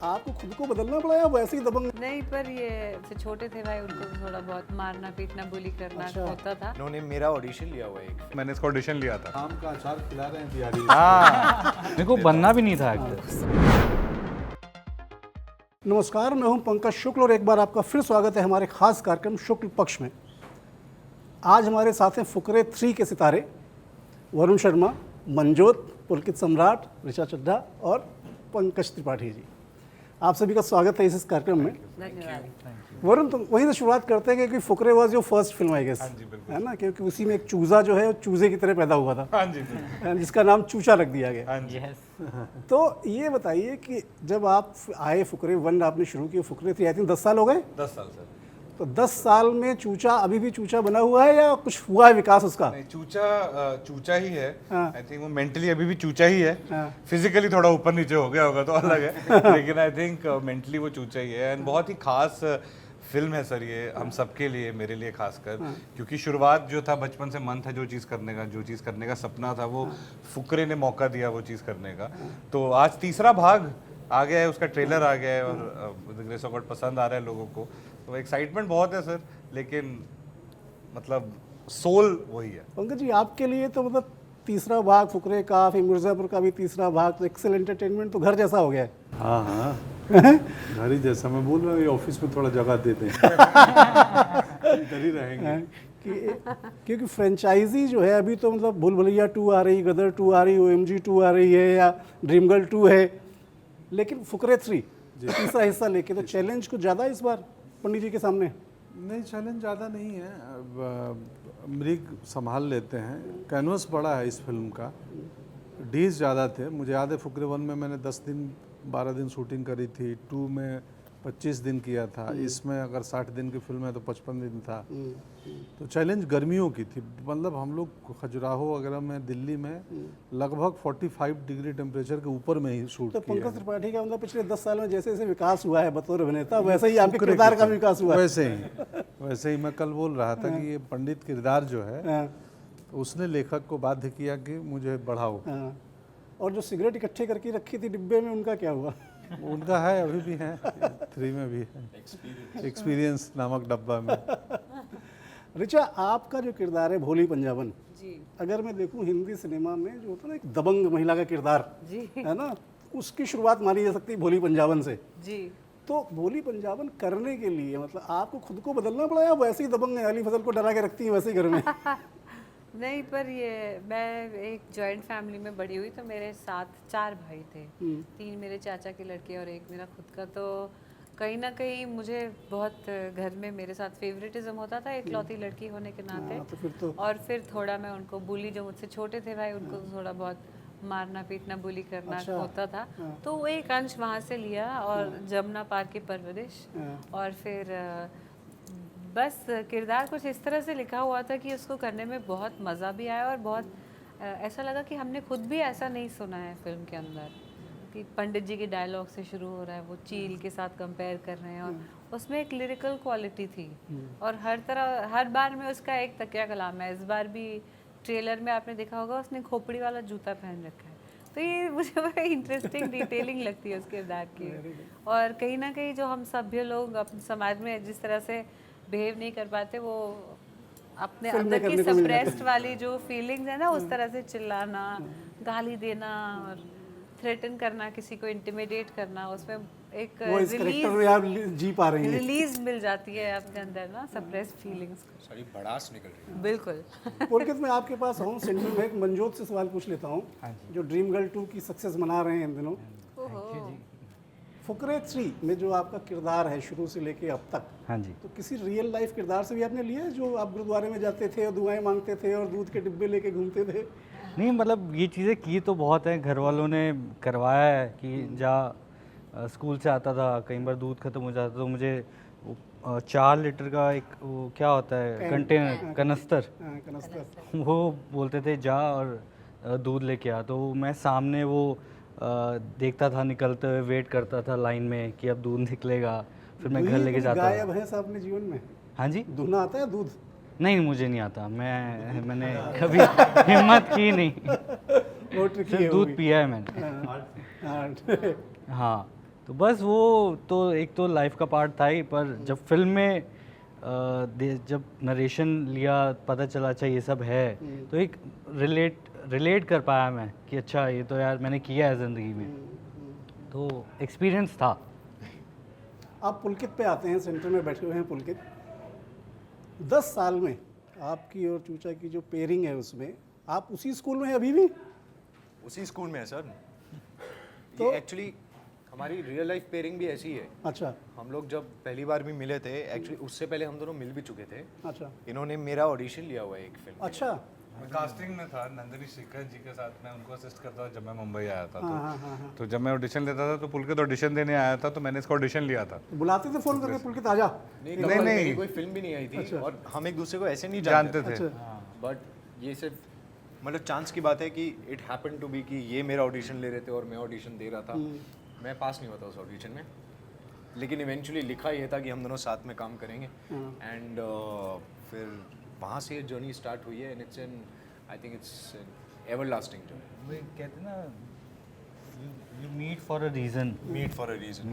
आपको खुद को बदलना पड़ा या वैसे ही दबंग? नहीं, पर ये से छोटे थे भाई, उनको थोड़ा बहुत मारना पीटना बुली करना अच्छा। होता था। उन्होंने मेरा ऑडिशन लिया हुआ है एक। मैंने इसका ऑडिशन लिया था। आम का अचार खिला रहे हैं बिहारी। हाँ, मेरे को बनना भी नहीं था एक्टर। नमस्कार, मैं हूं पंकज शुक्ल और एक बार आपका फिर स्वागत है हमारे खास कार्यक्रम शुक्ल पक्ष में। आज हमारे साथ हैं फुकरे 3 के सितारे वरुण शर्मा, मनजोत, पुलकित सम्राट, ऋचा चड्ढा और पंकज त्रिपाठी जी। आप सभी का स्वागत है इस कार्यक्रम में। धन्यवाद। वरुण, तो वहीं से शुरुआत करते हैं क्योंकि Fukrey was your first film I guess, है ना? क्योंकि उसी में एक चूजा जो है वो चूजे की तरह पैदा हुआ था। हाँ जी, जिसका नाम चूचा रख दिया गया। हाँ जी। तो ये बताइए कि जब आप आए फुकरे 1 आपने शुरू किया, फुकरे 3 आई थिंक 10 साल हो गए। 10 साल सर। तो 10 साल में चूचा अभी भी चूचा बना हुआ है या कुछ हुआ है विकास उसका? नहीं, चूचा ही है। हाँ। आई थिंक वो मेंटली अभी भी चूचा ही है। हाँ। फिजिकली थोड़ा ऊपर नीचे हो गया होगा तो अलग है लेकिन आई थिंक मेंटली वो चूचा ही है। एंड बहुत ही खास फिल्म है सर ये, हम सबके लिए, मेरे लिए खासकर, क्योंकि शुरुआत जो था, बचपन से मन था जो चीज़ करने का सपना था, वो फुकरे ने मौका दिया वो चीज़ करने का। तो आज तीसरा भाग आ गया है, उसका ट्रेलर आ गया है और द ग्रेस ऑफ गॉड पसंद आ रहा है लोगों को, तो एक्साइटमेंट बहुत है सर। लेकिन मतलब सोल वही है। पंकज जी, आपके लिए तो मतलब तीसरा भाग फुकरे का, फिर मिर्जापुर का भी तीसरा भाग, तो एक्सेल एंटरटेनमेंट तो घर जैसा हो गया है। हाँ हाँ, घर ही जैसा। मैं बोल रहा हूँ ऑफिस में थोड़ा जगह दे दें। इधर ही रहेंगे। क्योंकि फ्रेंचाइजी जो है अभी तो मतलब भूल भुलैया 2 आ रही, गदर 2 आ रही, OMG 2 आ रही है या ड्रीम गर्ल 2 है, लेकिन फुकरे 3 तीसरा हिस्सा लेके तो चैलेंज कुछ ज़्यादा है इस बार पंडित जी के सामने? नहीं, चैलेंज ज़्यादा नहीं है। अब मृग संभाल लेते हैं। कैनवस बड़ा है इस फिल्म का, डेज ज़्यादा थे। मुझे याद है फुकरे 1 में मैंने 10 दिन 12 दिन शूटिंग करी थी, 2 में 25 दिन किया था, इसमें अगर 60 दिन की फिल्म है तो 55 दिन था। तो चैलेंज गर्मियों की थी। मतलब हम लोग खजुराहो वगैरह में, दिल्ली में लगभग 45 डिग्री टेम्परेचर के ऊपर में ही शूट तो किया पंकज है। त्रिपाठी का मतलब पिछले 10 साल में जैसे जैसे विकास हुआ है बतौर अभिनेता, वैसे ही आपके किरदार का भी विकास हुआ है। वैसे ही मैं कल बोल रहा था कि ये पंडित किरदार जो है, हाँ, तो उसने लेखक को बाध्य किया कि मुझे बढ़ाओ। हाँ। और जो सिगरेट इकट्ठे करके रखी थी डिब्बे में, उनका क्या हुआ? उनका है, अभी भी है, 3 में भी है, एक्सपीरियंस नामक डब्बा में। ऋचा, आपका जो किरदार है भोली पंजाबन, जी अगर मैं देखूं हिंदी सिनेमा में जो होता है ना एक दबंग महिला का किरदार, जी है ना, उसकी शुरुआत मानी जा सकती है भोली पंजाबन से। जी। तो भोली पंजाबन करने के लिए मतलब आपको खुद को बदलना पड़ा या वैसे ही दबंग अली फजल को डरा के रखती है वैसे ही घर में? नहीं, पर ये मैं एक जॉइंट फैमिली में बड़ी हुई, तो मेरे साथ 4 भाई थे। 3 मेरे चाचा की लड़के और 1 मेरा खुद का। तो कहीं ना कहीं मुझे बहुत घर में मेरे साथ फेवरेटिज्म होता था इकलौती लड़की होने के नाते। हाँ, तो फिर तो और फिर थोड़ा मैं उनको बुली, जो मुझसे छोटे थे भाई, उनको थोड़ा बहुत मारना पीटना बुली करना अच्छा। होता था। तो वो एक अंश वहाँ से लिया और जमुना पार्क की परवरिश। और फिर बस किरदार कुछ इस तरह से लिखा हुआ था कि उसको करने में बहुत मज़ा भी आया और बहुत ऐसा लगा कि हमने खुद भी ऐसा नहीं सुना है फिल्म के अंदर, कि पंडित जी के डायलॉग से शुरू हो रहा है, वो चील के साथ कंपेयर कर रहे हैं, और उसमें एक लिरिकल क्वालिटी थी। और हर बार में उसका एक तकिया कलाम है। इस बार भी ट्रेलर में आपने देखा होगा, उसने खोपड़ी वाला जूता पहन रखा है। तो ये मुझे बड़ा इंटरेस्टिंग डिटेलिंग लगती है उस किरदार की। और कहीं ना कहीं जो हम सभ्य लोग अपने समाज में जिस तरह से बिहेव नहीं कर पाते, वो अपने अंदर की सप्रेस्ड वाली जो फीलिंग्स है ना, उस तरह से चिल्लाना, गाली देना और थ्रेटन करना, किसी को इंटिमिडेट करना, उसमें एक वो इस कैरेक्टर में आप जी पा रही हैं। रिलीज मिल जाती है आपके अंदर ना सप्रेस्ड फीलिंग्स को। सारी भड़ास निकल रही है। बिल्कुल। पुलकित, मैं आपके पास हूँ सेंट्रल में, एक मनजोत से सवाल पूछ लेता हूँ, जो ड्रीम गर्ल 2 की सक्सेस मना रहे हैं इन दिनों। फुकरे 3 में जो आपका किरदार है शुरू से लेके अब तक, हाँ जी। तो किसी रियल लाइफ किरदार से भी आपने लिया है, जो आप गुरुद्वारे में जाते थे और दुआएं मांगते थे और दूध के डिब्बे लेके घूमते थे? नहीं, मतलब ये चीज़ें की तो बहुत है, घर वालों ने करवाया है कि स्कूल से आता था, कई बार दूध खत्म हो जाता तो मुझे 4 लीटर का एक वो क्या होता है कंटेनर, कनस्तर, कनस्तर। वो बोलते थे जा और दूध लेके आ। तो मैं सामने वो देखता था निकलते हुए, वेट करता था लाइन में कि अब दूध निकलेगा, फिर मैं घर लेके जाता गाय था। भैंस आपने जीवन में हाँ जी। दूहना आता है दूध? नहीं, मुझे नहीं आता, मैंने कभी हिम्मत की नहीं। वो ट्रिकी है सिर्फ वो दूध भी। पिया है मैंने। हाँ। हाँ, तो बस वो तो एक तो लाइफ का पार्ट था ही, पर जब फिल्म में जब नरेशन लिया पता चला अच्छा ये सब है, तो एक रिलेट कर पाया मैं कि अच्छा ये तो यार मैंने किया है ज़िंदगी में, तो एक्सपीरियंस था। आप पुलकित पे आते हैं, सेंटर में बैठे हुए हैं पुलकित। 10 साल में आपकी और चूचा की जो पेयरिंग है उसमें आप उसी स्कूल में हैं अभी भी? उसी स्कूल में है सर। तो- ये एक्चुअली हमारी रियल लाइफ पेयरिंग भी ऐसी है। अच्छा हम लोग जब पहली बार भी मिले थे, एक्चुअली उससे पहले हम दोनों मिल भी चुके थे। अच्छा इन्होंने मेरा ऑडिशन लिया हुआ है एक फिल्म। अच्छा। मैं कास्टिंग में था नंदिनी श्रीकर जी के साथ, मैं उनको असिस्ट करता था जब मैं मुंबई आया था। हाँ। तो जब मैं ऑडिशन लेता था तो पुलकित ऑडिशन देने आया था, तो मैंने इसका ऑडिशन लिया था। तो बुलाते थे फ़ोन करके पुलकित आजा? नहीं, मेरी कोई फिल्म भी नहीं आई थी और हम एक दूसरे को ऐसे नहीं जानते जानते थे। बट ये सिर्फ मतलब चांस की बात है कि इट हैपन टू बी कि ये मेरा ऑडिशन ले रहे थे और मैं ऑडिशन दे रहा था। मैं पास नहीं होता उस ऑडिशन में, लेकिन इवेंचुअली लिखा ये था कि हम दोनों साथ में काम करेंगे। एंड फिर वहाँ से जर्नी स्टार्ट हुई है and it's an I think it's everlasting journey. वो कहते हैं ना, you meet for a reason. Meet for a reason.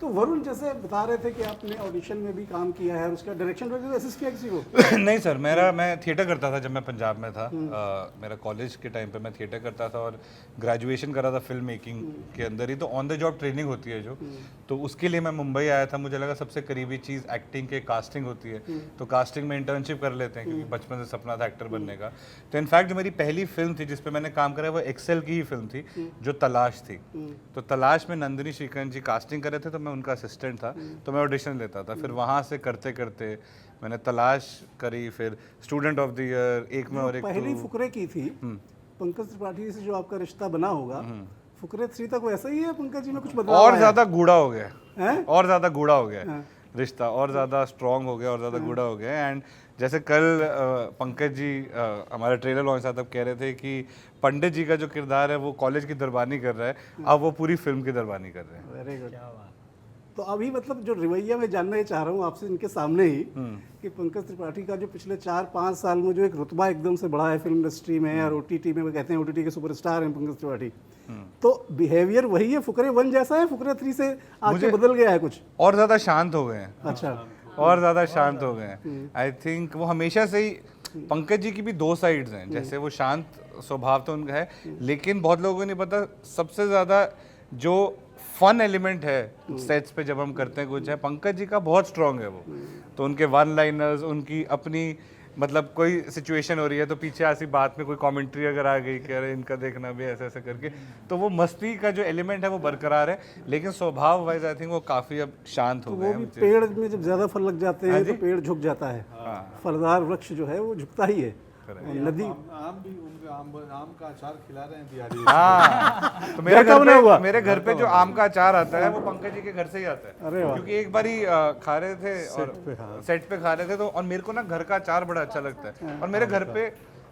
तो वरुण जैसे बता रहे थे कि आपने ऑडिशन में भी काम किया है, उसका डायरेक्शन वगैरह असिस्ट किया किसी को? नहीं सर, मैं थिएटर करता था जब मैं पंजाब में था। मेरा कॉलेज के टाइम पे मैं थिएटर करता था और ग्रेजुएशन करा था फिल्म मेकिंग के अंदर ही। तो ऑन द जॉब ट्रेनिंग होती है जो, तो उसके लिए मैं मुंबई आया था। मुझे लगा सबसे करीबी चीज़ एक्टिंग के कास्टिंग होती है, तो कास्टिंग में इंटर्नशिप कर लेते हैं क्योंकि बचपन से सपना था एक्टर बनने का। तो इनफैक्ट जो मेरी पहली फिल्म थी जिस पे मैंने काम करा वो एक्सेल की ही फिल्म थी जो तलाश थी। तो तलाश में नंदिनी श्रीकर जी कास्टिंग कर रहे थे, तो मैं उनका असिस्टेंट था, तो मैं ऑडिशन लेता था। फिर वहाँ से करते करते मैंने तलाश करी, फिर स्टूडेंट ऑफ द ईयर, एक में और एक पहली टू। फुकरे की थी पंकज त्रिपाठी से जो आपका रिश्ता बना होगा, फुकरे 3 तक वैसा ही है पंकज जी में कुछ बदलाव और आया है? ज़्यादा गूढ़ा हो गया हैं? और ज़्यादा गूढ़ा हो गया रिश्ता, और ज़्यादा स्ट्रॉन्ग हो गया और ज़्यादा गूढ़ा हो गया। एंड जैसे कल पंकज जी हमारा ट्रेलर लॉन्च था तब कह रहे थे कि पंडित जी का जो किरदार है वो कॉलेज की दरबानी कर रहा है, अब वो पूरी फिल्म की दरबानी कर रहे हैं। Very good. तो अभी मतलब जो रवैया मैं जानना चाह रहा हूँ आपसे इनके सामने ही कि पंकज त्रिपाठी का जो पिछले 4-5 साल में जो एक रुतबा एकदम से बढ़ा है फिल्म इंडस्ट्री में और ओटीटी में, वो कहते हैं ओटीटी के सुपरस्टार हैं पंकज त्रिपाठी, तो बिहेवियर वही है फुकरे 1 जैसा है, फुकरे 3 से आगे बदल गया है कुछ? और ज़्यादा शांत हो गए हैं। अच्छा। और ज़्यादा शांत हो गए हैं। आई थिंक वो हमेशा से ही, पंकज जी की भी 2 साइड्स हैं। जैसे वो शांत स्वभाव तो उनका है, लेकिन बहुत लोगों को नहीं पता सबसे ज़्यादा जो फन एलिमेंट है सेट्स पे जब हम करते हैं कुछ है, पंकज जी का बहुत स्ट्रांग है वो। तो उनके वन लाइनर्स, उनकी अपनी मतलब कोई सिचुएशन हो रही है तो पीछे ऐसी बात में कोई कमेंट्री अगर आ गई कि अरे इनका देखना भी ऐसे ऐसे करके, तो वो मस्ती का जो एलिमेंट है वो बरकरार है, लेकिन स्वभाव वाइज आई थिंक वो काफ़ी अब शांत हो तो गए वो हैं। भी पेड़ में जब ज़्यादा फल लग जाते हैं तो पेड़ झुक जाता है, फलदार वृक्ष जो है वो झुकता ही है। नदी आम भी उनके आम का अचार खिला रहे हैं बिहारी। हाँ, तो मेरे घर पे जो आम का अचार आता है वो पंकज जी के घर से ही आता है। अरे वाह। क्योंकि एक बार ही खा रहे थे और सेट पे खा रहे थे, तो और मेरे को ना घर का अचार बड़ा अच्छा लगता है। और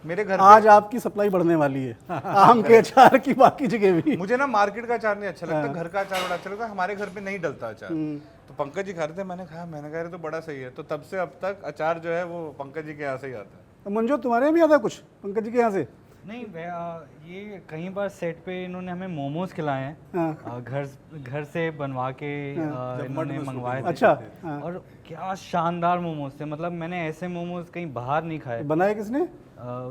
मेरे घर आज आपकी सप्लाई बढ़ने वाली है आम के अचार की, बाकी जगह भी। मुझे ना मार्केट का अचार नहीं अच्छा लगता, घर का अचार बड़ा अच्छा लगता है। हमारे घर पे नहीं डलता अचार, तो पंकज जी खा रहे थे, मैंने कहा ये तो बड़ा सही है। तो तब से अब तक अचार जो है वो पंकज जी के यहाँ से ही आता है। तो मंजू तुम्हारे यहाँ भी आता है कुछ पंकज जी के यहाँ से? नहीं ये कई बार सेट पे इन्होंने हमें मोमोज खिलाए हैं, हाँ। घर से बनवा के इन्होंने मंगवाए थे। अच्छा। हाँ। और क्या शानदार मोमोज थे, मतलब मैंने ऐसे मोमोज कहीं बाहर नहीं खाए। बनाए किसने?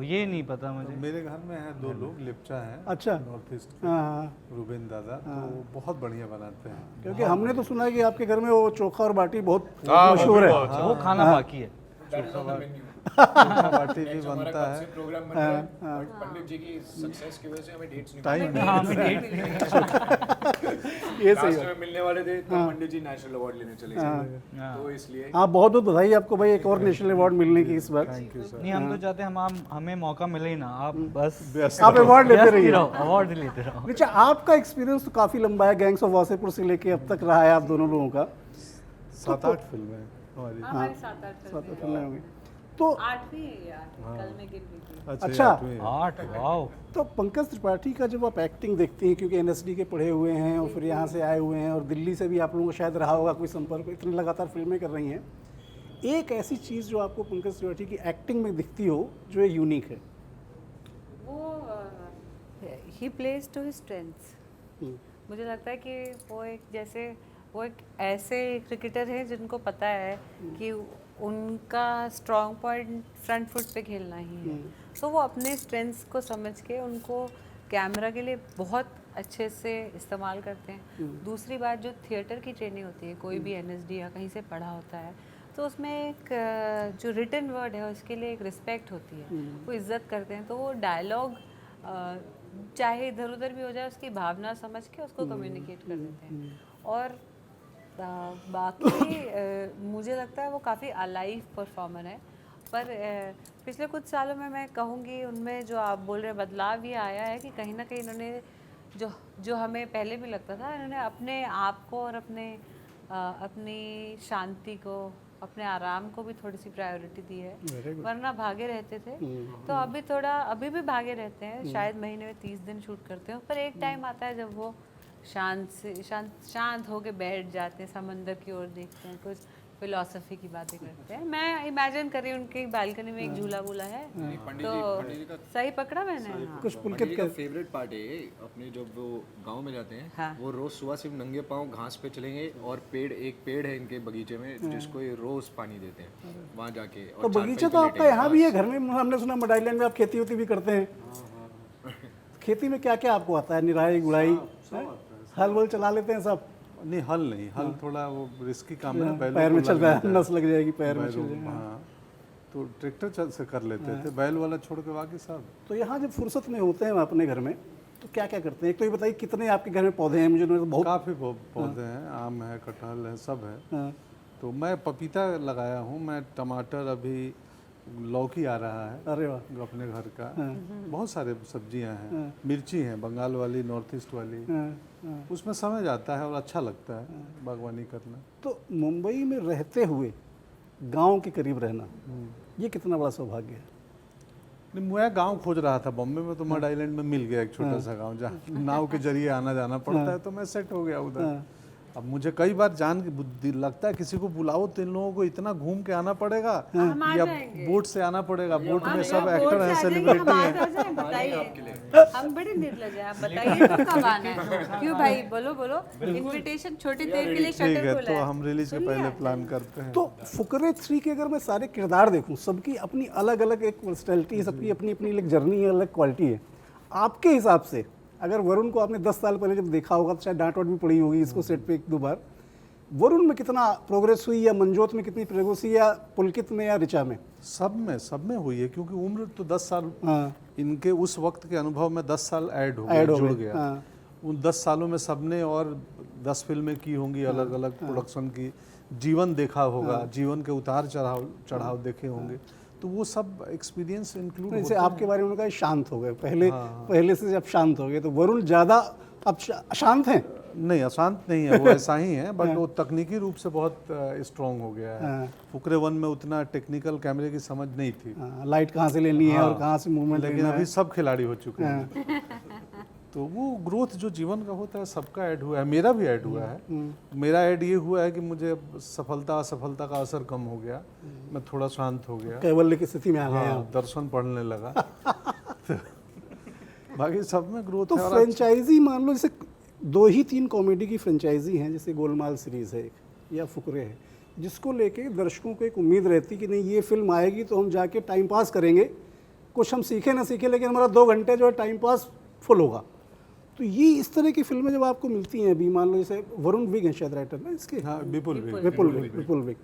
ये नहीं पता मुझे। मेरे घर में है 2 लोग, लिप्चा हैं। अच्छा। नॉर्थ ईस्ट हाँ। रूबेन दादा, तो वो बहुत बढ़िया बनाते हैं। क्योंकि हमने तो सुना है कि आपके घर में वो चोखा और बाटी बहुत मशहूर है। वो खाना बाकी है। चोखा बाटी भी बनता है। प्रोग्राम बन रहा है, पंडित जी की सक्सेस की वजह से हमें डेट्स नहीं टाइम हाँ, हमें डेट ये सही लास्ट है। में मिलने वाले थे तो पंडित जी नेशनल अवार्ड लेने चले गए, तो इसलिए आप बहुत बहुत बधाई आपको भाई एक और नेशनल अवार्ड मिलने की इस बार। नहीं, हम तो चाहते हैं हमें मौका मिले ही ना, आप बस आप अवार्ड लेते व्यस्त ही रहिए। रहो, अवार्ड लेते रहो। अच्छा, आपका एक्सपीरियंस तो काफ़ी लंबा है, गैंग्स ऑफ वासेपुर से लेके अब तक रहा है आप दोनों लोगों का। 7-8 फिल्में हमारी। हमारे 7-8 फिल्में फिल्में होंगी तो 8वीं है यार, कल मैं गिन रही थी। अच्छा। 8 वाओ। तो पंकज त्रिपाठी का जब आप एक्टिंग देखते हैं, क्योंकि एनएसडी के पढ़े हुए हैं और फिर यहाँ से आए हुए हैं और दिल्ली से भी आप लोगों को शायद रहा होगा कोई संपर्क, इतनी लगातार फिल्में कर रही हैं, एक ऐसी चीज़ जो आपको पंकज त्रिपाठी की एक्टिंग में दिखती हो जो यूनिक है? वो ही प्लेज टू हिज स्ट्रेंथ्स। मुझे लगता है कि वो एक ऐसे क्रिकेटर हैं जिनको पता है कि उनका स्ट्रॉन्ग पॉइंट फ्रंट फुट पे खेलना ही है, तो वो अपने स्ट्रेंथ्स को समझ के उनको कैमरा के लिए बहुत अच्छे से इस्तेमाल करते हैं। दूसरी बात, जो थिएटर की ट्रेनिंग होती है, कोई भी एनएसडी या कहीं से पढ़ा होता है, तो उसमें एक जो रिटन वर्ड है उसके लिए एक रिस्पेक्ट होती है, वो इज्जत करते हैं। तो वो डायलॉग चाहे इधर उधर भी हो जाए, उसकी भावना समझ के उसको कम्युनिकेट कर देते हैं। और बाकी मुझे लगता है वो काफ़ी अलाइव परफॉर्मर है। पर पिछले कुछ सालों में मैं कहूँगी उनमें जो आप बोल रहे हैं बदलाव ये आया है कि कहीं ना कहीं इन्होंने जो हमें पहले भी लगता था, इन्होंने अपने आप को और अपनी शांति को, अपने आराम को भी थोड़ी सी प्रायोरिटी दी है। वरना भागे रहते थे, तो अभी भी भागे रहते हैं। शायद महीने में 30 दिन शूट करते हो, पर एक टाइम आता है जब वो शांत होके बैठ जाते हैं, समंदर की ओर देखते हैं, कुछ फिलॉसफी की बातें करते हैं। मैं इमेजिन करी उनकी बालकनी में एक झूला वूला है, तो सही पकड़ा मैंने। हाँ। कुछ पंडित पुलकित का फेवरेट पार्ट है अपने, जब वो गांव में जाते हैं, हाँ। वो रोज सुबह सिर्फ नंगे पाँव घास पे चलेंगे और एक पेड़ है इनके बगीचे में जिसको ये रोज पानी देते हैं वहाँ जाके। और तो बगीचा तो आपका यहाँ भी है, घर में हमने सुना मड आइलैंड में आप खेती होती भी करते हैं। खेती में क्या क्या आपको आता है? निराई गुड़ाई, हल वल चला लेते हैं सब? नहीं, हल नहीं, हल थोड़ा वो रिस्की काम है, पैर में चल रहा है, नस लग जाएगी पैर में, चल जाएगा। हाँ, तो ट्रैक्टर से कर लेते थे, बैल वाला छोड़ के बाकी सब। तो यहाँ जब फुर्सत में होते हैं अपने घर में, तो क्या क्या करते हैं? एक तो ये बताइए कितने आपके घर में पौधे हैं? मुझे तो बहुत काफ़ी पौधे हैं, आम है, कटहल है, सब है। हाँ। तो मैं पपीता लगाया हूँ, मैं टमाटर, अभी लौकी आ रहा है अरे वाह, अपने घर का, बहुत सारे सब्जियां हैं, मिर्ची हैं, बंगाल वाली, नॉर्थ ईस्ट वाली। उसमें समय जाता है और अच्छा लगता है बागवानी करना। तो मुंबई में रहते हुए गांव के करीब रहना, ये कितना बड़ा सौभाग्य है। नहीं, मैं गांव खोज रहा था बॉम्बे में, तो मड आइलैंड में मिल गया एक छोटा सा गांव जहाँ नाव के जरिए आना जाना पड़ता है, तो मैं सेट हो गया उधर। अब मुझे कई बार जान के बुद्धि लगता है किसी को बुलाओ तो इन लोगों को इतना घूम के आना पड़ेगा, या बोट से आना पड़ेगा। बोट में सब एक्टर हैं, सेलिब्रिटी हैं। बताइए, हम बड़े निर्लज हैं, आप बताइए तो कब आना है? क्यों भाई, बोलो इनविटेशन छोटी देर के लिए ठीक शटर है, खोला तो है। हम रिलीज के पहले प्लान करते हैं। तो फुकरे 3 के अगर मैं सारे किरदार देखूं, सबकी अपनी अलग अलग एक पर्सनैलिटी, सबकी अपनी अपनी एक जर्नी है, अलग क्वालिटी है। आपके हिसाब से अगर वरुण को आपने 10 साल पहले जब देखा होगा तो शायद डांट वाट भी पड़ी होगी इसको सेट पे 1-2 बार, वरुण में कितना प्रोग्रेस हुई, या मंजोत में कितनी प्रोग्रेस हुई, या पुलकित में, या ऋचा में? सब में हुई है, क्योंकि उम्र तो 10 साल, हाँ। इनके उस वक्त के अनुभव में 10 साल ऐड हो गए, गया। हाँ। उन 10 सालों में सबने और 10 फिल्में की होंगी, अलग अलग प्रोडक्शन की, जीवन देखा होगा, जीवन के उतार चढ़ाव देखे होंगे, तो वो सब एक्सपीरियंस इंक्लूड जैसे आपके बारे में उन्होंने कहा शांत हो गए, पहले से जब शांत हो गए, तो वरुण ज़्यादा अब अशांत हैं? नहीं, अशांत नहीं है, वो ऐसा ही है, बट वो तकनीकी रूप से बहुत स्ट्रांग हो गया है। फुकरे 1 में उतना टेक्निकल कैमरे की समझ नहीं थी, लाइट कहाँ से लेनी है और कहाँ से मूवमेंट, लेकिन अभी सब खिलाड़ी हो चुके हैं। तो वो ग्रोथ जो जीवन का होता है सबका ऐड हुआ है, मेरा भी ऐड हुआ है। मेरा ऐड ये हुआ है कि मुझे सफलता असफलता का असर कम हो गया, मैं थोड़ा शांत हो गया, कैवल्य की स्थिति में आ गए। हाँ, दर्शन पढ़ने लगा। बाकी सब में ग्रोथ तो है। फ्रेंचाइजी मान लो, जैसे 2 ही 3 कॉमेडी की फ्रेंचाइजी हैं, जैसे गोलमाल सीरीज़ है एक, या फुकरे है, जिसको लेके दर्शकों को एक उम्मीद रहती कि नहीं ये फिल्म आएगी तो हम जाके टाइम पास करेंगे, कुछ हम सीखे ना सीखे, लेकिन हमारा 2 घंटे जो है टाइम पास फुल होगा। तो ये इस तरह की फिल्में जब आपको मिलती हैं, अभी मान लो जैसे वरुण विग हैं शायद राइटर ना इसके, हाँ, विपुल विग,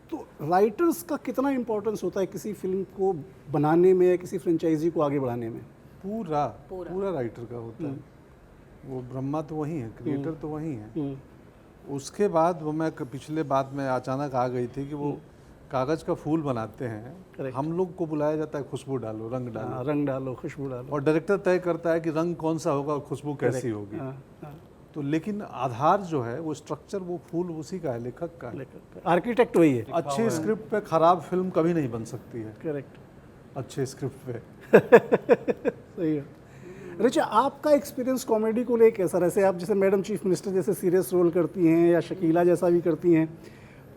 तो राइटर्स का कितना इंपॉर्टेंस होता है किसी फिल्म को बनाने में या किसी फ्रेंचाइजी को आगे बढ़ाने में? पूरा राइटर का होता है। वो ब्रह्मा तो वही है, क्रिएटर तो वही है। उसके बाद वो मैं पिछले बात में अचानक आ गई थी कि वो कागज का फूल बनाते हैं, हम लोग को बुलाया जाता है खुशबू डालो, रंग डालो, खुशबू डालो, और डायरेक्टर तय करता है कि रंग कौन सा होगा और खुशबू कैसी होगी। तो लेकिन आधार जो है वो स्ट्रक्चर, वो फूल उसी का है, लेखक का है, आर्किटेक्ट वही है। अच्छी स्क्रिप्ट पे खराब फिल्म कभी नहीं बन सकती है। करेक्ट, अच्छे स्क्रिप्ट पे। सही है। रिचा, आपका एक्सपीरियंस कॉमेडी को लेकर कैसा? ऐसे आप जैसे मैडम चीफ मिनिस्टर जैसे सीरियस रोल करती हैं, या शकीला जैसा भी करती हैं,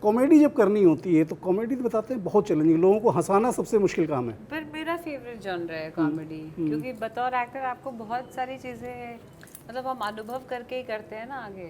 कॉमेडी जब करनी होती है तो कॉमेडी तो बताते हैं बहुत चैलेंजिंग, लोगों को हंसाना सबसे मुश्किल काम है। पर मेरा फेवरेट जॉनर है कॉमेडी, क्योंकि बतौर एक्टर आपको बहुत सारी चीज़ें मतलब हम अनुभव करके ही करते हैं ना आगे,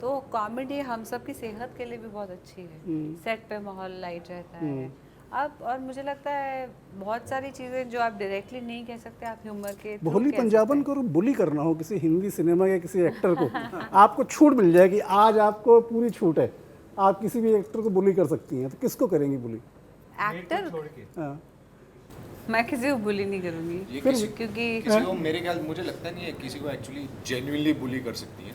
तो कॉमेडी हम सब की सेहत के लिए भी बहुत अच्छी है। सेट पे माहौल लाइट रहता है अब, और मुझे लगता है बहुत सारी चीज़ें जो आप डायरेक्टली नहीं कह सकते, आप ह्यूमर के through भोली कह पंजाबन को बुली करना हो किसी हिंदी सिनेमा के किसी एक्टर को, आपको छूट मिल जाएगी, आज आपको पूरी छूट है, आप किसी भी एक्टर को बुली कर सकती हैं, तो किसको करेंगी बुली? एक्टर हाँ। मैं किसी को बुली नहीं करूँगी ये किसी क्योंकि किसी को मेरे ख्याल मुझे लगता नहीं है किसी को एक्चुअली जेन्युइनली बुली कर सकती है।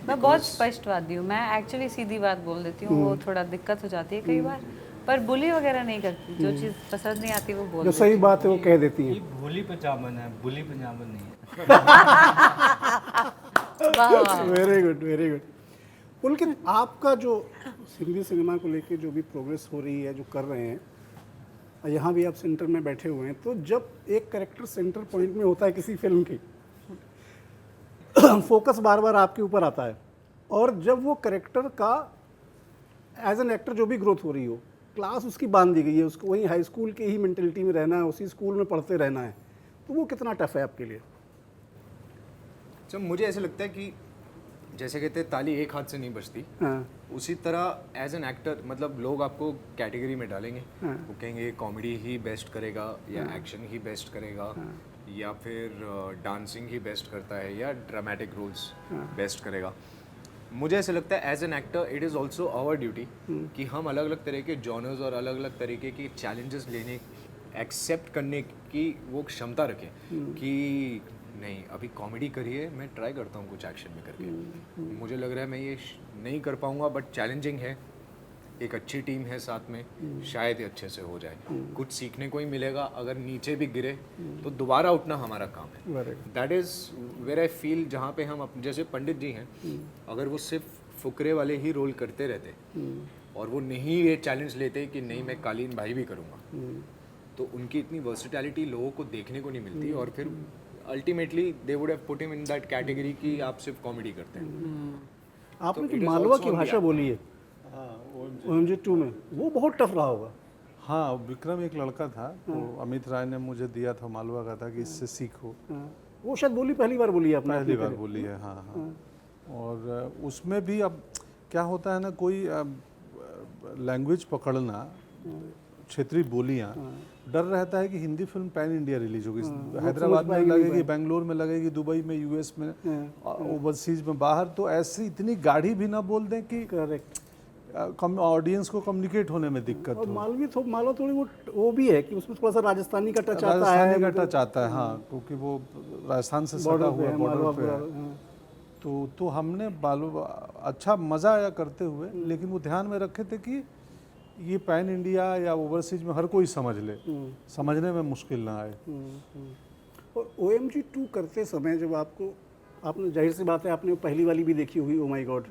मैं बहुत स्पष्टवादी हूँ, मैं एक्चुअली सीधी बात बोल देती हूँ, वो थोड़ा दिक्कत हो जाती है कई बार, पर बुली वगैरह नहीं करती, जो चीज़ पसंद नहीं आती वो बोल जो देती सही बात है वो कह देती ये हैं। भोली पंजाबन है, बुली पंजाबन नहीं है। हूँ। वाह वाह। Very good, very good. Pulkit, आपका जो हिंदी सिनेमा को लेके जो भी प्रोग्रेस हो रही है, जो कर रहे हैं, यहाँ भी आप सेंटर में बैठे हुए हैं, तो जब एक कैरेक्टर सेंटर पॉइंट में होता है किसी फिल्म की, फोकस बार बार आपके ऊपर आता है, और जब वो कैरेक्टर का एज एन एक्टर जो भी ग्रोथ हो रही हो, क्लास उसकी बांध दी गई है, उसको वहीं हाई स्कूल के ही मेंटेलिटी में रहना है, उसी स्कूल में पढ़ते रहना है, तो वो कितना टफ है आपके लिए? जब मुझे ऐसे लगता है कि जैसे कहते हैं ताली एक हाथ से नहीं बजती, हाँ, उसी तरह एज एन एक्टर मतलब लोग आपको कैटेगरी में डालेंगे, वो कहेंगे कॉमेडी ही बेस्ट करेगा या एक्शन ही बेस्ट करेगा या फिर डांसिंग ही बेस्ट करता है या ड्रामेटिक रोल्स बेस्ट करेगा। मुझे ऐसा लगता है as an actor it is also our duty कि हम अलग अलग तरह के जॉनर्स और अलग अलग तरीके की चैलेंजेस लेने, एक्सेप्ट करने की वो क्षमता रखें कि नहीं अभी कॉमेडी करिए, मैं ट्राई करता हूँ कुछ एक्शन में करके, मुझे लग रहा है मैं ये नहीं कर पाऊँगा बट चैलेंजिंग है, एक अच्छी टीम है साथ में, शायद ये अच्छे से हो जाए, कुछ सीखने को ही मिलेगा, अगर नीचे भी गिरे तो दोबारा उठना हमारा काम है। Very good. That is where I feel, जहाँ पे हम जैसे पंडित जी हैं, अगर वो सिर्फ फुकरे वाले ही रोल करते रहते और वो नहीं ये चैलेंज लेते कि नहीं मैं कालीन भाई भी करूँगा, तो उनकी इतनी वर्सिटैलिटी लोगों को देखने को नहीं मिलती, और फिर ultimately they would have put him in that category कि आप सिर्फ कॉमेडी करते हैं। आपने तो जो it is मालवा also की on भाषा the बोली है OMG 2 में, वो बहुत टफ रहा होगा। हाँ, विक्रम एक लड़का था, तो अमित राय ने मुझे दिया था मालवा का, था कि इससे सीखो। हाँ, वो शायद बोली पहली बार बोली है आपने? पहली बार बोली है, हाँ हाँ। और उसमें भी अब क्या होता है ना, कोई लैंग्वेज पकड़ना, क्षेत्रीय बोलियाँ, डर रहता है कि Hindi film pan India release होगी, हैदराबाद में लगेगी, बेंगलोर में लगेगी, दुबई में, यूएस में, ओवरसीज में, बाहर, तो ऐसी इतनी गाढ़ी भी ना बोल दें कि करेक्ट, ऑडियंस को कम्युनिकेट होने में दिक्कत और हो। मालवा थोड़ी वो भी है कि उसमें थोड़ा सा राजस्थानी का टच आता है, राजस्थानी का टच आता है, हाँ, क्योंकि वो राजस्थान से सटा बॉर्डर पे हुआ है, बॉर्डर मालवा पे पूरा, है। हाँ। तो हमने अच्छा मज़ा आया करते हुए, लेकिन वो ध्यान में रखे थे कि ये पैन इंडिया या ओवरसीज में हर कोई समझ ले, समझने में मुश्किल ना आए। और OMG 2 करते समय जब आपने जाहिर सी बात है आपने पहली वाली भी देखी होगी, ओ माय गॉड?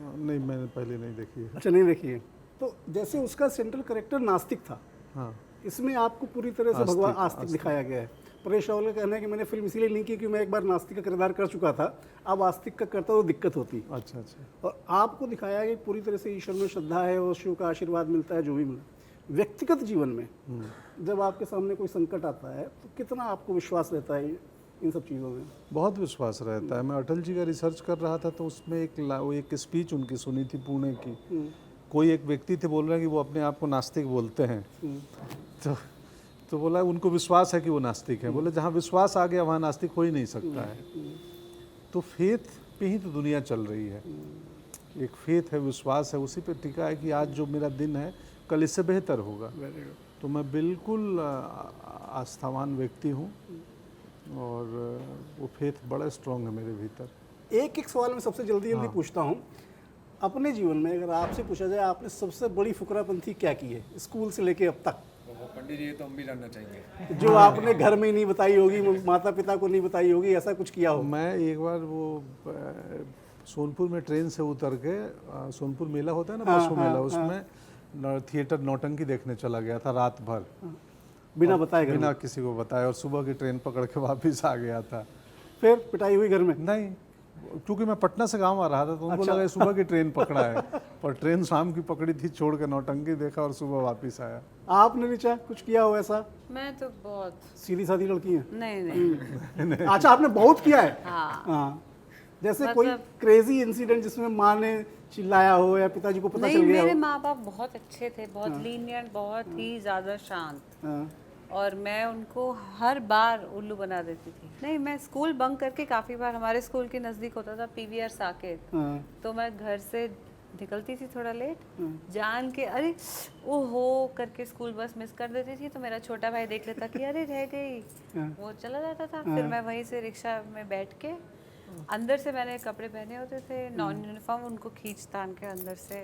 नहीं, मैंने पहले नहीं देखी है। अच्छा, नहीं देखी है। तो जैसे उसका सेंट्रल कैरेक्टर नास्तिक था, हाँ, इसमें आपको पूरी तरह से भगवान आस्तिक दिखाया गया है। परेश रावल का कहना है कि मैंने फिल्म इसीलिए नहीं की कि मैं एक बार नास्तिक का किरदार कर चुका था, अब आस्तिक का करता तो दिक्कत होती। अच्छा अच्छा। और आपको दिखाया कि पूरी तरह से ईश्वर में श्रद्धा है और शिव का आशीर्वाद मिलता है, जो भी मिलता है। व्यक्तिगत जीवन में जब आपके सामने कोई संकट आता है तो कितना आपको विश्वास रहता है इन सब चीज़ों में? बहुत विश्वास रहता है। मैं अटल जी का रिसर्च कर रहा था, तो उसमें एक स्पीच उनकी सुनी थी पुणे की। कोई एक व्यक्ति थे, बोल रहे हैं कि वो अपने आप को नास्तिक बोलते हैं, तो बोला उनको विश्वास है कि वो नास्तिक है। बोले जहाँ विश्वास आ गया वहाँ नास्तिक हो ही नहीं सकता है। तो फेथ पे ही तो दुनिया चल रही है, एक फेथ है, विश्वास है, उसी पे टिका है कि आज जो मेरा दिन है कल इससे बेहतर होगा। तो मैं बिल्कुल आस्थावान व्यक्ति हूँ, और वो फेथ बड़ा स्ट्रॉन्ग है मेरे भीतर। एक सवाल मैं सबसे जल्दी पूछता हूँ, अपने जीवन में अगर आपसे पूछा जाए आपने सबसे बड़ी फुकरापंथी क्या की है स्कूल से लेके अब तक? पंडित जी, ये तो हम भी जानना चाहेंगे। जो आपने घर में ही नहीं बताई होगी, माता पिता को नहीं बताई होगी, ऐसा कुछ किया हो? मैं एक बार वो सोनपुर में ट्रेन से उतर के, सोनपुर मेला होता है ना, पशु मेला, उसमें थिएटर नौटंकी देखने चला गया था रात भर, बिना बताए घर में? बिना किसी को बताया, और सुबह की ट्रेन पकड़ के वापस आ गया था। फिर पिटाई हुई घर में? नहीं, क्योंकि मैं पटना से गांव आ रहा था, तो उनको लगा सुबह की ट्रेन पकड़ा है, पर ट्रेन शाम की पकड़ी थी, छोड़ के नौटंकी देखा और सुबह वापस आया। आपने नीचा कुछ किया हो ऐसा? मैं तो बहुत सीधी सादी लड़की है? नहीं नहीं अच्छा, आपने बहुत किया है। हाँ हाँ, जैसे कोई क्रेजी इंसिडेंट जिसमें माँ ने चिल्लाया हो या पिताजी को पता नहीं, चल गया मेरे हो? माँ बाप बहुत अच्छे थे, बहुत लीनियंट, बहुत ही ज़्यादा शांत, हाँ, और मैं उनको हर बार उल्लू बना देती थी। नहीं, मैं स्कूल बंक करके काफ़ी बार, हमारे स्कूल के नज़दीक होता था पीवीआर साकेत, हाँ, तो मैं घर से निकलती थी थोड़ा लेट, जान के अरे ओहो करके स्कूल बस मिस कर देती थी, तो मेरा छोटा भाई देख लेता कि अरे रह गई, वो चला जाता था। फिर मैं वहीं से रिक्शा में बैठ के, अंदर से मैंने कपड़े पहने होते थे नॉन यूनिफॉर्म, उनको खींच तान के अंदर से,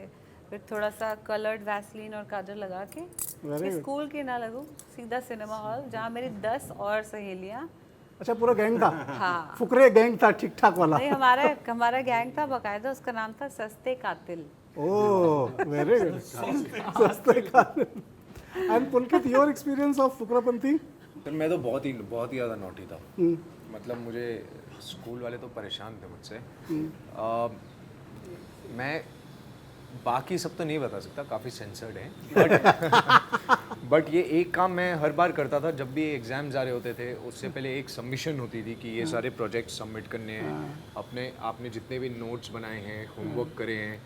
फिर थोड़ा सा कलर्ड वैसलीन और काजल लगा के कि स्कूल की ना लगूं, सीधा सिनेमा हॉल, जहाँ मेरी 10 और सहेलियाँ। अच्छा, पूरा गैंग था? हाँ, फुकरे गैंग था, ठीक ठाक वाला? नहीं, हमारा गैंग था बकायदा, उसका नाम था Saste Qatil. Oh, very good. Saste Qatil. And Pulkit, your experience of फुकरापंथी? तो मैं तो बहुत ही ज़्यादा नॉटी था। मतलब मुझे स्कूल वाले तो परेशान थे मुझसे। मैं बाकी सब तो नहीं बता सकता, काफ़ी सेंसर्ड है, बट ये एक काम मैं हर बार करता था जब भी एग्ज़ाम्स आ रहे होते थे, उससे पहले एक सबमिशन होती थी कि ये सारे प्रोजेक्ट सबमिट करने हैं, आपने जितने भी नोट्स बनाए हैं, होमवर्क करे हैं,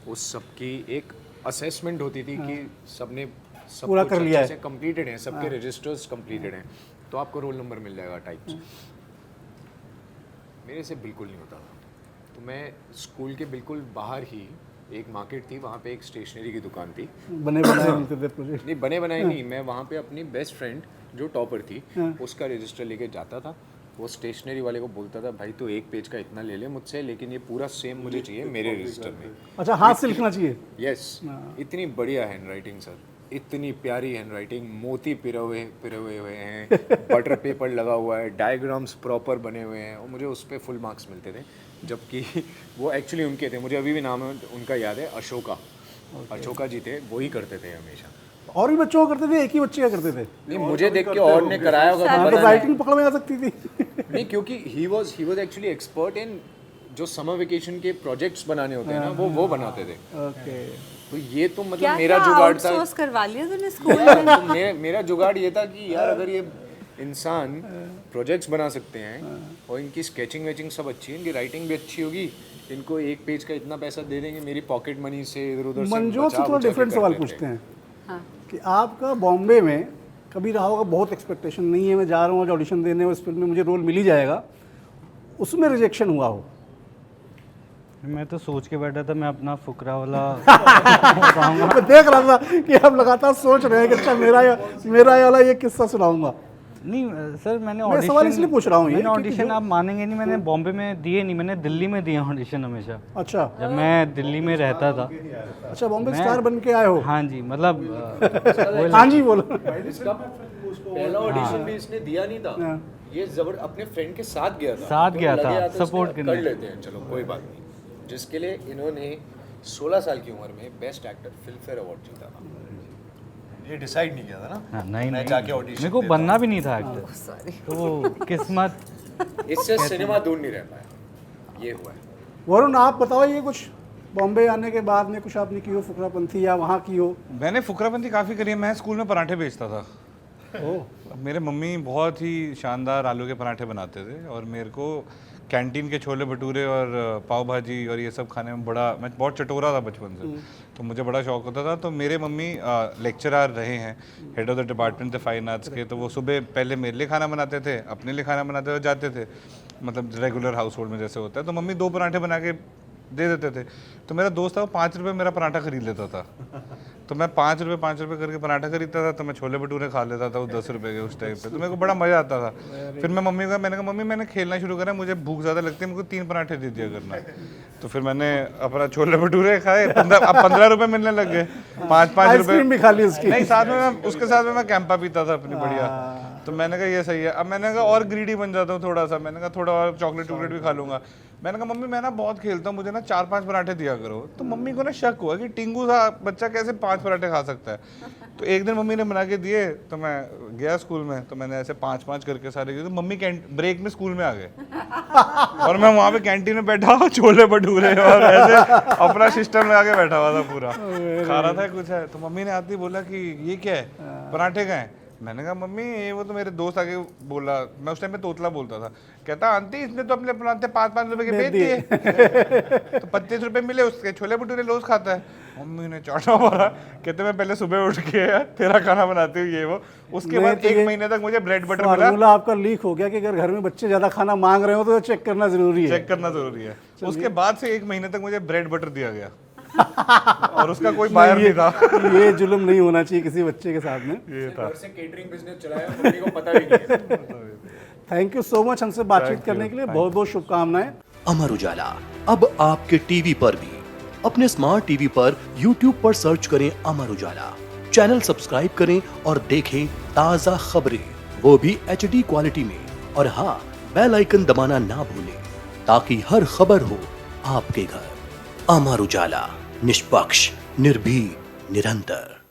उस सब की एक असेसमेंट होती थी कि सबने सब पूरा कुछ कर लिया अच्छे से कंप्लीटेड हैं, सबके रजिस्टर्स कंप्लीटेड हैं, तो आपको रोल नंबर मिल जाएगा टाइप्स। मेरे से बिल्कुल नहीं होता था। तो मैं स्कूल के बिल्कुल बाहर ही एक मार्केट थी, वहाँ पे एक स्टेशनरी की दुकान थी। बने बनाए मिलते थे प्रोजेक्ट? नहीं, बने बनाए नहीं, मैं वहाँ पे अपनी बेस्ट फ्रेंड जो टॉपर थी उसका रजिस्टर लेके जाता था। वो स्टेशनरी वाले को बोलता था, भाई तू एक पेज का इतना ले ले मुझसे, लेकिन ये पूरा सेम मुझे चाहिए मेरे रजिस्टर में। अच्छा, हाथ से लिखना चाहिए? यस, इतनी बढ़िया हैंड राइटिंग सर, इतनी प्यारी हैंड राइटिंग, मोती पिरोए हुए हैं, बटर पेपर लगा हुआ है, डायग्राम्स प्रॉपर बने हुए हैं, और मुझे उस पर फुल मार्क्स मिलते थे। जबकि वो एक्चुअली उनके थे, मुझे अभी भी नाम है उनका याद है, अशोका। अशोका जी थे, वो ही करते थे हमेशा। और भी बच्चों का करते थे, एक ही बच्चे का करते थे? नहीं, मुझे देख के और ने कराया होगा तो हाँ, पता तो राइटिंग पकड़ में आ सकती थी। नहीं, क्योंकि he was actually expert in जो समर वेकेशन के प्रोजेक्ट्स बनाने होते हैं ना, वो बनाते थे। ओके। तो ये तो मतलब क्या मेरा क्या जुगाड़ था। आउटसोर्स करवा लिया तूने स्कूल में? तो मेरा जुगाड़ ये था कि यार अगर ये इंसान प्रोजेक्ट्स बना सकते हैं और इनकी स्केचिंग वेचिंग सब अच्छी है, इनकी राइटिंग भी अच्छी होगी, इनको एक पेज का इतना पैसा दे देंगे, मेरी पॉकेट मनी से इधर उधर से मंजोत से बचा थोड़ा बुचा के डिफरेंट सवाल करते थे। पूछते हैं हाँ, कि आपका बॉम्बे में कभी रहा होगा बहुत एक्सपेक्टेशन, नहीं है मैं जा रहा हूँ आज ऑडिशन देने और इस फिल्म में मुझे रोल मिल ही जाएगा, उसमें रिजेक्शन हुआ हो? मैं तो सोच के बैठा था मैं अपना फुकरा वाला मैं देख रहा था कि आप लगातार सोच रहे हैं कि अच्छा मेरा ये वाला ये किस्सा सुनाऊंगा। नहीं सर, मैंने मैं सवाल इसलिए पूछ रहा हूँ ये मैंने क्योंकि ऑडिशन, आप मानेंगे नहीं, मैंने बॉम्बे में दिए नहीं, मैंने दिल्ली में दिए ऑडिशन हमेशा, अच्छा जब मैं दिल्ली में रहता था। अच्छा, बॉम्बे स्टार बन के आए हो? हाँ जी, मतलब हाँ जी बोलो। इसका पहला ऑडिशन भी इसने दिया नहीं था, ये अपने फ्रेंड के साथ गया था, साथ तो गया लगे था, या तो support इसने करने। कर लेते हैं, चलो कोई बात नहीं, जिसके लिए इन्होंने 16 साल की उम्र में best actor film fair award जीता था। ये डिसाइड नहीं किया था ना, हाँ, नहीं मैं नहीं, जाके ऑडिशन मेरे को बनना भी नहीं था एक्टर, सॉरी। तो किस्मत। इससे सिनेमा दूर नहीं रह पाया, ये हुआ है। वरुण, आप बताओ, ये कुछ बॉम्बे आने के बाद में कुछ आपने की हो फुकरापंथी या वहाँ की हो? मैंने फुकरापंथी काफ़ी करी है। मैं स्कूल में पराठे बेचता था। ओह, मेरे मम्मी बहुत ही शानदार आलू के पराठे बनाते थे, और मेरे को कैंटीन के छोले भटूरे और पाव भाजी और ये सब खाने में मैं बहुत चटोरा था बचपन से, तो मुझे बड़ा शौक होता था। तो मेरे मम्मी लेक्चरर रहे हैं, हेड ऑफ द डिपार्टमेंट थे फाइन आर्ट्स के, तो वो सुबह पहले मेरे लिए खाना बनाते थे, अपने लिए खाना बनाते हुए जाते थे, मतलब रेगुलर हाउस होल्ड में जैसे होता है। तो मम्मी 2 पराठे बना के दे देते थे। तो मेरा दोस्त था, वो 5 रुपये मेरा पराठा खरीद लेता था, तो मैं 5 रुपये करके पराठा खरीदता था, तो मैं छोले भटूरे खा लेता था वो 10 रुपये के उस टाइम पे। तो मेरे को बड़ा मज़ा आता था। फिर मैं मम्मी को मैंने कहा, मम्मी मैंने खेलना शुरू करा, मुझे भूख ज़्यादा लगती है, मेरे को 3 पराठे दे दिया करना। तो फिर मैंने अपना छोले भटूरे खाए, अब 15 रुपये मिलने लग गए, 5-5 रुपये आइसक्रीम भी खा ली उसकी? नहीं, साथ में उसके साथ में मैं कैंपा पीता था अपनी बढ़िया। तो मैंने कहा ये सही है। अब मैंने कहा और ग्रीडी बन जाता हूँ थोड़ा सा, मैंने कहा थोड़ा और चॉकलेट भी खा लूँगा। मैंने कहा मम्मी मैं ना बहुत खेलता हूँ, मुझे ना 4-5 पराठे दिया करो। तो मम्मी को ना शक हुआ कि टिंगू सा बच्चा कैसे 5 पराठे खा सकता है। तो एक दिन मम्मी ने बना के दिए, तो मैं गया स्कूल में, तो मैंने ऐसे 5-5 करके सारे किए। तो मम्मी ब्रेक में स्कूल में आ गए और मैं वहाँ पे कैंटीन में बैठा हुआ छोले भटूरे और ऐसे अपना सिस्टम लगा के बैठा हुआ था पूरा, खा रहा था कुछ है। तो मम्मी ने आती बोला कि ये क्या है, पराठे का है? मैंने कहा मम्मी वो तो मेरे दोस्त आके बोला, मैं उस टाइम पे तोतला बोलता था, कहता आंटी इसने तो अपने परांठे 5-5 रुपए के बेच दिए तो 25 रुपए मिले, उसके छोले भटूरे रोज खाता है। मम्मी ने चाटा मारा, कहते मैं पहले सुबह उठ के तेरा खाना बनाती हूँ ये वो। उसके नहीं बाद तो 1 ये महीने तक मुझे ब्रेड बटर मिला। फार्मूला आपका लीक हो गया कि अगर घर में बच्चे ज़्यादा खाना मांग रहे हो तो चेक करना ज़रूरी है। चेक करना जरूरी है। उसके बाद से 1 महीने तक मुझे ब्रेड बटर दिया गया और उसका कोई बायर नहीं था। ये जुल्म नहीं होना चाहिए किसी बच्चे के साथ में। ये था। घर से केटरिंग बिजनेस चलाया, मम्मी को पता भी नहीं है। थैंक यू सो मच हमसे बातचीत करने के लिए, बहुत बहुत शुभकामनाएं। अमर उजाला अब आपके टीवी पर भी। अपने स्मार्ट टीवी पर YouTube पर सर्च करें अमर उजाला, चैनल सब्सक्राइब करें और देखें ताज़ा खबरें, वो भी HD क्वालिटी में। और हाँ, बेल आइकन दबाना ना भूलें ताकि हर खबर हो आपके घर। अमर उजाला, निष्पक्ष, निर्भीक, निरंतर।